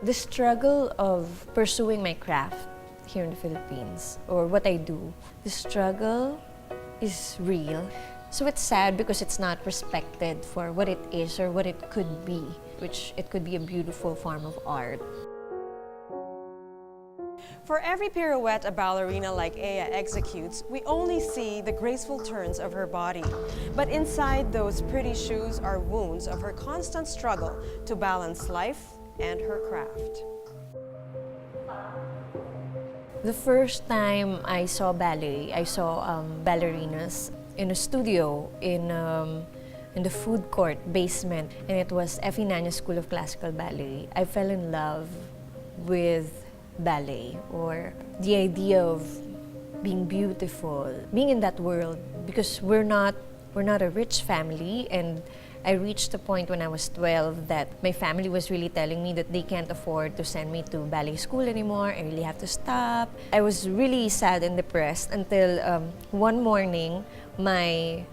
The struggle of pursuing my craft here in the Philippines, or what I do, the struggle is real. So it's sad because it's not respected for what it is or what it could be, which it could be a beautiful form of art. For every pirouette a ballerina like Ea executes, we only see the graceful turns of her body. But inside those pretty shoes are wounds of her constant struggle to balance life and her craft. The first time I saw ballet, I saw ballerinas in a studio in the food court basement, and it was F. Nanya School of Classical Ballet. I fell in love with ballet, or the idea of being beautiful, being in that world, because we're not a rich family, and I reached a point when I was 12 that my family was really telling me that they can't afford to send me to ballet school anymore. I really have to stop. I was really sad and depressed until one morning my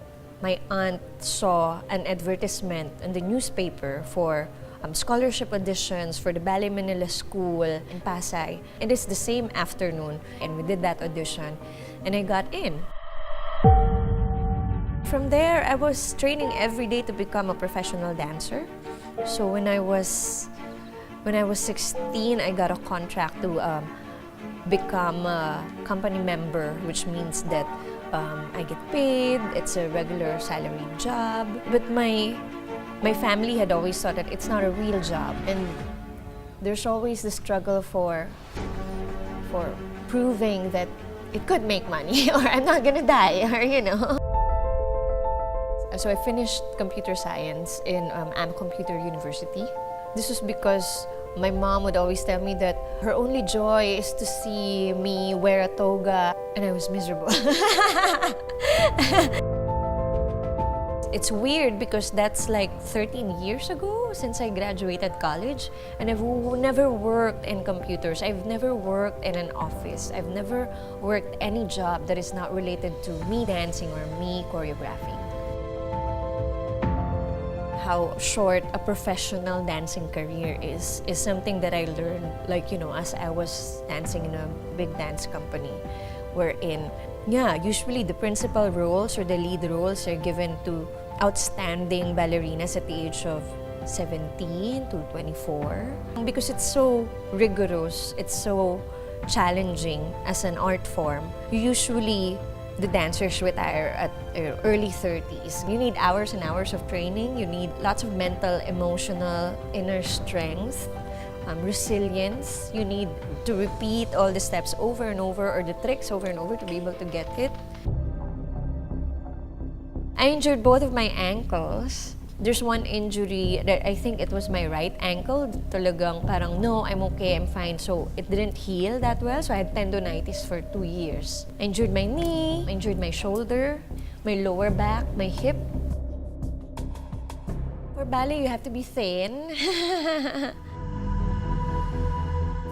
aunt saw an advertisement in the newspaper for scholarship auditions for the Ballet Manila School in Pasay. And it's the same afternoon, and we did that audition, and I got in. From there, I was training every day to become a professional dancer. So when I was 16, I got a contract to become a company member, which means that I get paid, it's a regular salaried job. But my family had always thought that it's not a real job, and there's always the struggle for proving that it could make money, or I'm not gonna die, or you know. So I finished computer science in Computer University. This was because my mom would always tell me that her only joy is to see me wear a toga, and I was miserable. It's weird because that's like 13 years ago since I graduated college, and I've never worked in computers. I've never worked in an office. I've never worked any job that is not related to me dancing or me choreographing. How short a professional dancing career is something that I learned, like, you know, as I was dancing in a big dance company, wherein, yeah, usually the principal roles or the lead roles are given to outstanding ballerinas at the age of 17 to 24. Because it's so rigorous, it's so challenging as an art form, usually the dancers retire at early 30s. You need hours and hours of training. You need lots of mental, emotional, inner strength, resilience. You need to repeat all the steps over and over, or the tricks over and over, to be able to get it. I injured both of my ankles. There's one injury that I think it was my right ankle. Talagang parang, no, I'm okay, I'm fine. So it didn't heal that well, so I had tendonitis for 2 years. I injured my knee, I injured my shoulder, my lower back, my hip. For ballet, you have to be thin.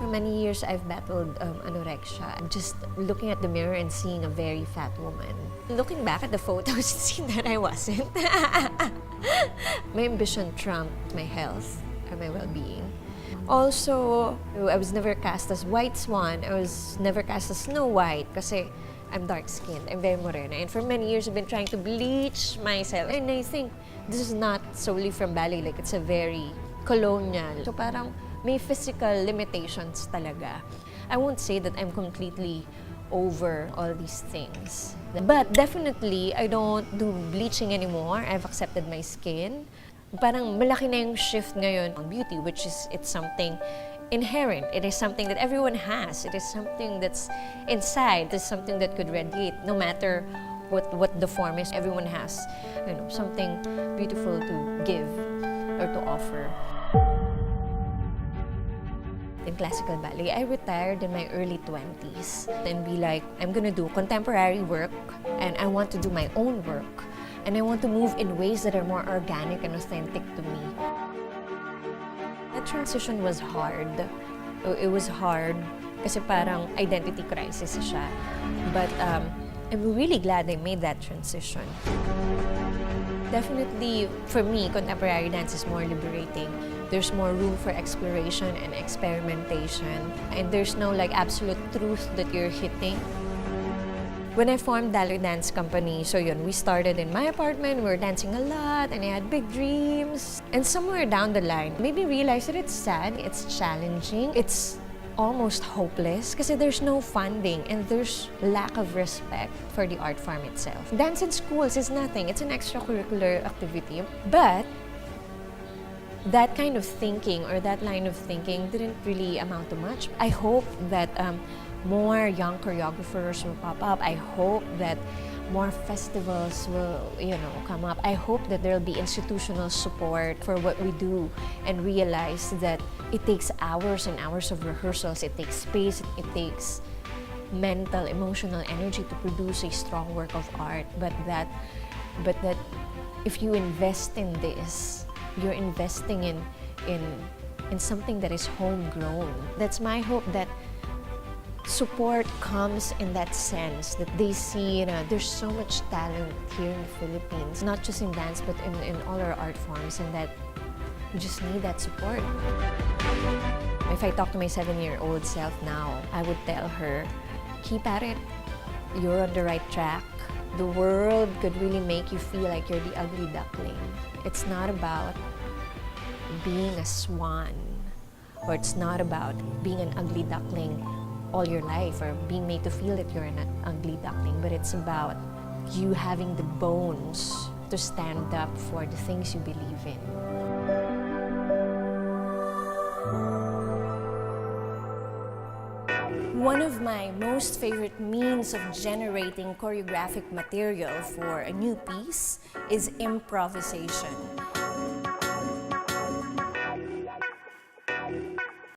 For many years, I've battled anorexia. Just looking at the mirror and seeing a very fat woman. Looking back at the photos, it seemed that I wasn't. My ambition trumped my health or my well-being. Also, I was never cast as White Swan. I was never cast as Snow White kasi I'm dark-skinned, I'm very morena. And for many years, I've been trying to bleach myself. And I think this is not solely from ballet, like it's a very colonial. So parang may physical limitations talaga. I won't say that I'm completely over all these things. But definitely, I don't do bleaching anymore. I've accepted my skin. Parang malaki na yung shift ngayon on beauty, which is, it's something inherent. It is something that everyone has. It is something that's inside. It is something that could radiate, no matter what the form is. Everyone has, you know, something beautiful to give or to offer. In classical ballet, I retired in my early 20s and be like, I'm gonna do contemporary work, and I want to do my own work, and I want to move in ways that are more organic and authentic to me. That transition was hard. It was hard kasi parang identity crisis siya. But I'm really glad I made that transition. Definitely, for me, contemporary dance is more liberating. There's more room for exploration and experimentation. And there's no like absolute truth that you're hitting. When I formed Daloy Dance Company, so yun, we started in my apartment, we were dancing a lot, and I had big dreams. And somewhere down the line, made me realize that it's sad, it's challenging, it's almost hopeless kasi there's no funding and there's lack of respect for the art form itself. Dance in schools is nothing, it's an extracurricular activity. But that kind of thinking or that line of thinking didn't really amount to much. I hope that more young choreographers will pop up. I hope that more festivals will, come up. I hope that there'll be institutional support for what we do and realize that it takes hours and hours of rehearsals. It takes space. It takes mental, emotional energy to produce a strong work of art. But that if you invest in this, you're investing in something that is homegrown. That's my hope, that support comes in that sense, that they see there's so much talent here in the Philippines, not just in dance but in all our art forms, and that we just need that support. If I talk to my 7-year-old self now, I would tell her, keep at it. You're on the right track. The world could really make you feel like you're the ugly duckling. It's not about being a swan, or it's not about being an ugly duckling all your life or being made to feel that you're an ugly duckling, but it's about you having the bones to stand up for the things you believe in. One of my most favorite means of generating choreographic material for a new piece is improvisation.